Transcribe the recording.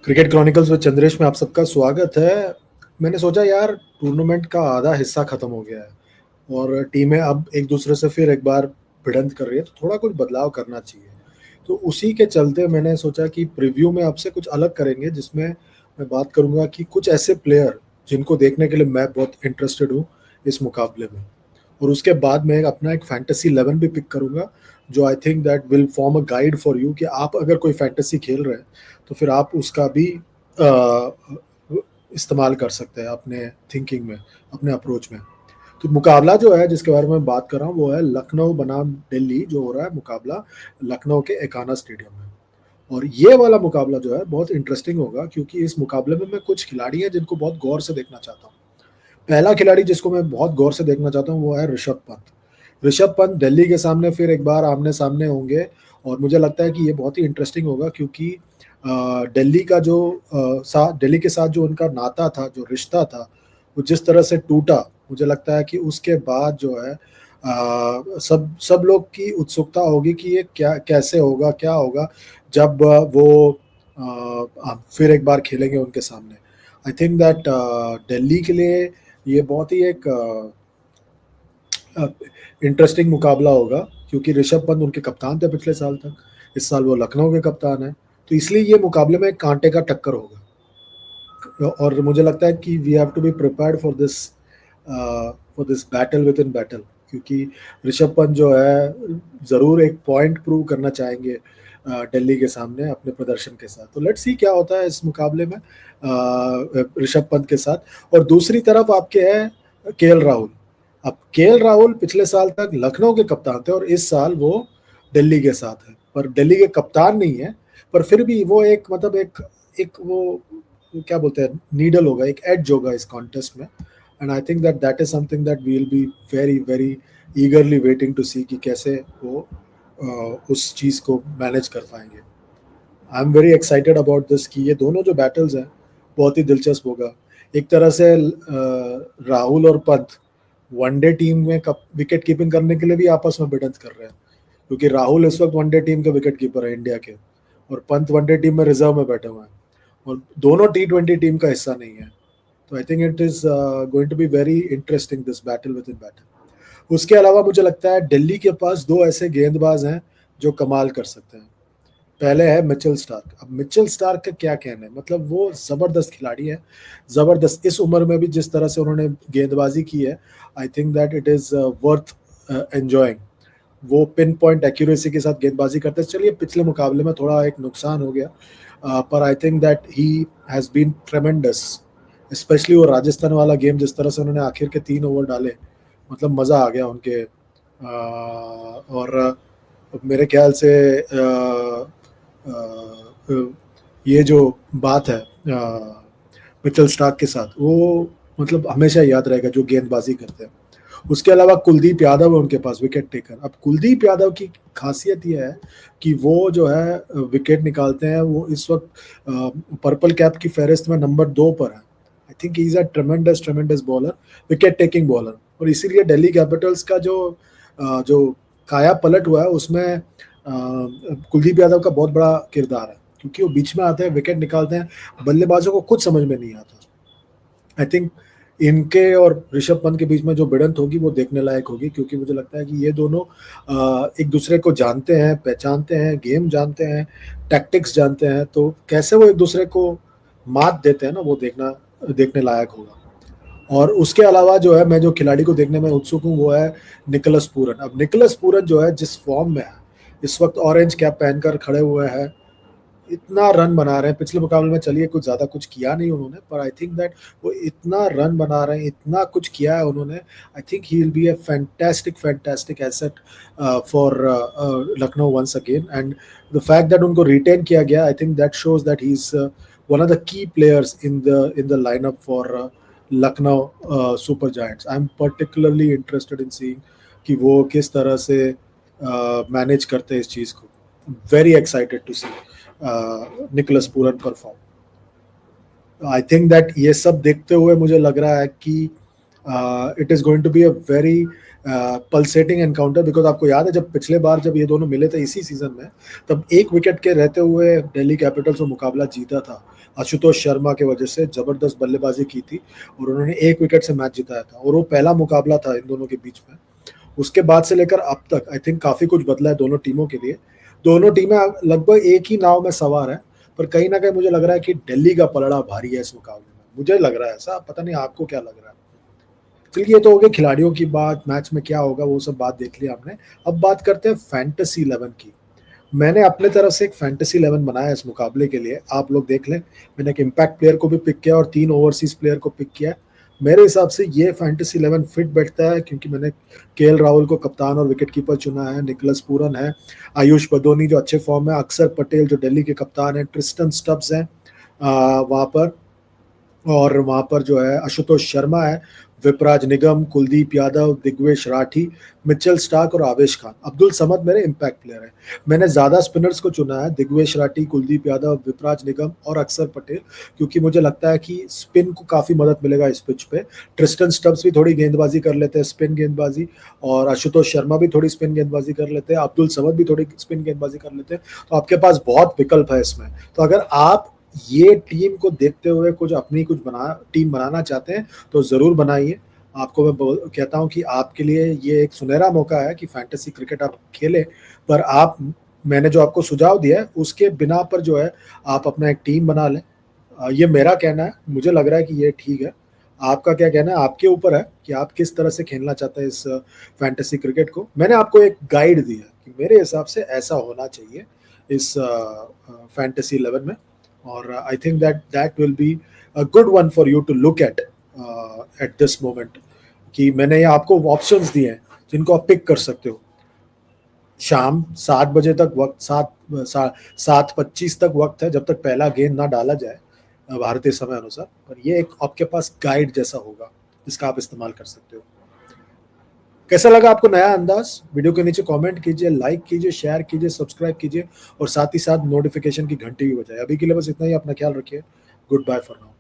Cricket chronicles with Chandresh में आप सबका स्वागत है। मैंने सोचा यार टूर्नामेंट का आधा हिस्सा खत्म हो गया है और टीमें अब एक दूसरे से फिर एक बार भिड़ंत कर रही है, तो थोड़ा कुछ बदलाव करना चाहिए। तो उसी के चलते मैंने सोचा कि प्रीव्यू में आपसे कुछ अलग करेंगे, जिसमें मैं बात करूंगा कि कुछ ऐसे प्लेयर जिनको देखने के लिए मैं बहुत इंटरेस्टेड हूँ इस मुकाबले में। और उसके बाद मैं अपना एक फैंटेसी 11 भी पिक करूंगा, जो आई think that will form a guide for you कि आप अगर कोई फैंटेसी खेल रहे हैं तो फिर आप उसका भी इस्तेमाल कर सकते हैं अपने थिंकिंग में, अपने अप्रोच में। तो मुकाबला जो है जिसके बारे में बात कर रहा हूँ वो है लखनऊ बनाम दिल्ली, जो हो रहा है मुकाबला लखनऊ के एकाना स्टेडियम में। और ये वाला मुकाबला जो है बहुत इंटरेस्टिंग होगा, क्योंकि इस मुकाबले में मैं कुछ खिलाड़ी हैं जिनको बहुत गौर से देखना चाहता हूँ। पहला खिलाड़ी जिसको मैं बहुत गौर से देखना चाहता हूँ वो है ऋषभ पंत। ऋषभ पंत दिल्ली के सामने फिर एक बार आमने सामने होंगे, और मुझे लगता है कि ये बहुत ही इंटरेस्टिंग होगा, क्योंकि दिल्ली का जो दिल्ली के साथ जो उनका नाता था, जो रिश्ता था, वो जिस तरह से टूटा, मुझे लगता है कि उसके बाद जो है सब सब लोग की उत्सुकता होगी कि ये क्या कैसे होगा, क्या होगा जब वो फिर एक बार खेलेंगे उनके सामने। आई थिंक दैट दिल्ली के लिए ये बहुत ही एक इंटरेस्टिंग मुकाबला होगा, क्योंकि ऋषभ पंत उनके कप्तान थे पिछले साल तक। इस साल वो लखनऊ के कप्तान है, तो इसलिए ये मुकाबले में एक कांटे का टक्कर होगा। और मुझे लगता है कि we have to be prepared for this battle within battle, क्योंकि ऋषभ पंत जो है ज़रूर एक पॉइंट प्रूव करना चाहेंगे दिल्ली के सामने अपने प्रदर्शन के साथ। तो लेट्स सी क्या होता है इस मुकाबले में ऋषभ पंत के साथ। और दूसरी तरफ आपके हैं केएल राहुल। अब केएल राहुल पिछले साल तक लखनऊ के कप्तान थे और इस साल वो दिल्ली के साथ है, पर दिल्ली के कप्तान नहीं है। पर फिर भी वो एक मतलब एक एक वो क्या बोलते हैं, नीडल होगा, एक एज होगा इस कॉन्टेस्ट में। And I think that that is something that we will be very very eagerly waiting to see कि कैसे वो उस चीज़ को मैनेज कर पाएंगे। I am very excited about this कि ये दोनों जो बैटल्स हैं बहुत ही दिलचस्प होगा। एक तरह से राहुल और पंत वनडे टीम में विकेट कीपिंग करने के लिए भी आपस में भिड़ंत कर रहे हैं, क्योंकि राहुल इस वक्त वनडे टीम के विकेट कीपर है इंडिया के, और पंत वनडे टीम में रिजर्व में बैठे हुए हैं, और दोनों T20 टीम का हिस्सा नहीं है। तो I think it is going to be very interesting this battle within battle. उसके अलावा मुझे लगता है दिल्ली के पास दो ऐसे गेंदबाज हैं जो कमाल कर सकते हैं। पहले है मिचेल स्टार्क। अब मिचेल स्टार्क का क्या कहना है, मतलब वो जबरदस्त खिलाड़ी है, जबरदस्त। इस उम्र में भी जिस तरह से उन्होंने गेंदबाजी की है, आई think that it is worth enjoying. वो पिन पॉइंट एक्यूरेसी के साथ गेंदबाजी करते हैं। चलिए पिछले मुकाबले में थोड़ा एक नुकसान हो गया, पर I think that he has been tremendous. Specially वो राजस्थान वाला गेम, जिस तरह से उन्होंने आखिर के 3 ओवर डाले, मतलब मज़ा आ गया उनके। और मेरे ख्याल से ये जो बात है मिचेल स्टार्क के साथ, वो मतलब हमेशा याद रहेगा जो गेंदबाजी करते हैं। उसके अलावा कुलदीप यादव है उनके पास, विकेट टेकर। अब कुलदीप यादव की खासियत यह है कि वो जो है विकेट निकालते हैं। वो इस वक्त पर्पल कैप की फहरिस्त में नंबर 2 पर है। आई think he is a ट्रेमेंडस ट्रेमेंडस bowler, wicket taking bowler. और इसीलिए दिल्ली कैपिटल्स का जो काया पलट हुआ है उसमें कुलदीप यादव का बहुत बड़ा किरदार है, क्योंकि वो बीच में आते हैं, विकेट निकालते हैं, बल्लेबाजों को खुद समझ में नहीं आता। आई थिंक इनके और ऋषभ पंत के बीच में जो भिड़ंत होगी वो देखने लायक होगी, क्योंकि मुझे लगता है कि ये दोनों एक दूसरे को जानते हैं, पहचानते हैं, गेम जानते हैं, टैक्टिक्स जानते हैं। तो कैसे वो एक दूसरे को मात देते हैं ना, वो देखना देखने लायक होगा। और उसके अलावा जो है, मैं जो खिलाड़ी को देखने में उत्सुक हूँ वो है निकोलस पूरन। अब निकोलस पूरन जो है जिस फॉर्म में है इस वक्त, ऑरेंज कैप पहनकर खड़े हुए हैं, इतना रन बना रहे हैं। पिछले मुकाबले में चलिए कुछ किया नहीं उन्होंने, पर आई थिंक दैट वो इतना रन बना रहे हैं, इतना कुछ किया है उन्होंने। I think he will be a fantastic fantastic asset for Lucknow once again. And the fact that उनको रिटेन किया गया, I think that shows that he is one of the key players in the lineup for Lucknow super giants. I am particularly interested in seeing कि वो किस तरह से manage करते हैं इस चीज़ को। Very excited to see Nicholas Pooran perform. I think that ये सब देखते हुए मुझे लग रहा है कि it is going to be a very pulsating encounter, because आपको याद है जब पिछले बार जब ये दोनों मिले थे इसी सीजन में, तब 1 विकेट के रहते हुए दिल्ली कैपिटल्स वो मुकाबला जीता था। आशुतोष शर्मा के वजह से जबरदस्त बल्लेबाजी की थी और उन्होंने 1 विकेट से मैच जिताया था, और वो पहला मुकाबला था इन दोनों के बीच में। उसके बाद से लेकर अब तक आई थिंक काफी कुछ बदला है दोनों टीमों के लिए। दोनों टीमें लगभग एक ही नाव में सवार है, पर कहीं ना कहीं मुझे लग रहा है कि दिल्ली का पलड़ा भारी है इस मुकाबले में। मुझे लग रहा है ऐसा, पता नहीं आपको क्या लग रहा है। चलिए, ये तो हो गई खिलाड़ियों की बात, मैच में क्या होगा वो सब बात देख लिया हमने। अब बात करते हैं फैंटेसी 11 की। मैंने अपने तरफ से एक फैंटेसी 11 बनाया इस मुकाबले के लिए, आप लोग देख लें। मैंने एक इम्पैक्ट प्लेयर को भी पिक किया और 3 ओवरसीज प्लेयर को पिक किया। मेरे हिसाब से ये फैंटेसी 11 फिट बैठता है, क्योंकि मैंने केएल राहुल को कप्तान और विकेट कीपर चुना है, निकोलस पूरन है, आयुष बदोनी जो अच्छे फॉर्म है, अक्षर पटेल जो दिल्ली के कप्तान है, ट्रिस्टन स्टब्स हैं वहाँ पर, और वहाँ पर जो है आशुतोष शर्मा है, विपराज निगम, कुलदीप यादव, दिग्वेश राठी, मिचेल स्टार्क और आवेश खान। अब्दुल समद मेरे इम्पैक्ट प्लेयर है। मैंने ज़्यादा स्पिनर्स को चुना है, दिग्वेश राठी, कुलदीप यादव, विपराज निगम और अक्षर पटेल, क्योंकि मुझे लगता है कि स्पिन को काफ़ी मदद मिलेगा इस पिच पे। ट्रिस्टन स्टब्स भी थोड़ी गेंदबाजी कर लेते हैं, स्पिन गेंदबाजी, और आशुतोष शर्मा भी थोड़ी स्पिन गेंदबाजी कर लेते हैं, अब्दुल समद भी थोड़ी स्पिन गेंदबाजी कर लेते हैं। तो आपके पास बहुत विकल्प है इसमें। तो अगर आप ये टीम को देखते हुए कुछ अपनी टीम बनाना चाहते हैं तो ज़रूर बनाइए। आपको मैं कहता हूं कि आपके लिए ये एक सुनहरा मौका है कि फैंटेसी क्रिकेट आप खेलें, पर आप, मैंने जो आपको सुझाव दिया है उसके बिना पर जो है आप अपना एक टीम बना लें। ये मेरा कहना है, मुझे लग रहा है कि ये ठीक है। आपका क्या कहना है? आपके ऊपर है कि आप किस तरह से खेलना चाहते हैं इस फैंटेसी क्रिकेट को। मैंने आपको एक गाइड दिया कि मेरे हिसाब से ऐसा होना चाहिए इस फैंटेसी 11 में, और I think that will be a good one for you to look at this moment, कि मैंने ये आपको ऑप्शंस दिए हैं जिनको आप पिक कर सकते हो। शाम 7 बजे तक वक्त, 7:25 तक वक्त है, जब तक पहला गेंद ना डाला जाए भारतीय समय अनुसार। पर ये एक आपके पास गाइड जैसा होगा जिसका आप इस्तेमाल कर सकते हो। कैसा लगा आपको नया अंदाज? वीडियो के नीचे कमेंट कीजिए, लाइक कीजिए, शेयर कीजिए, सब्सक्राइब कीजिए, और साथ ही साथ नोटिफिकेशन की घंटी भी बजाए। अभी के लिए बस इतना ही। अपना ख्याल रखिए। Good bye for now.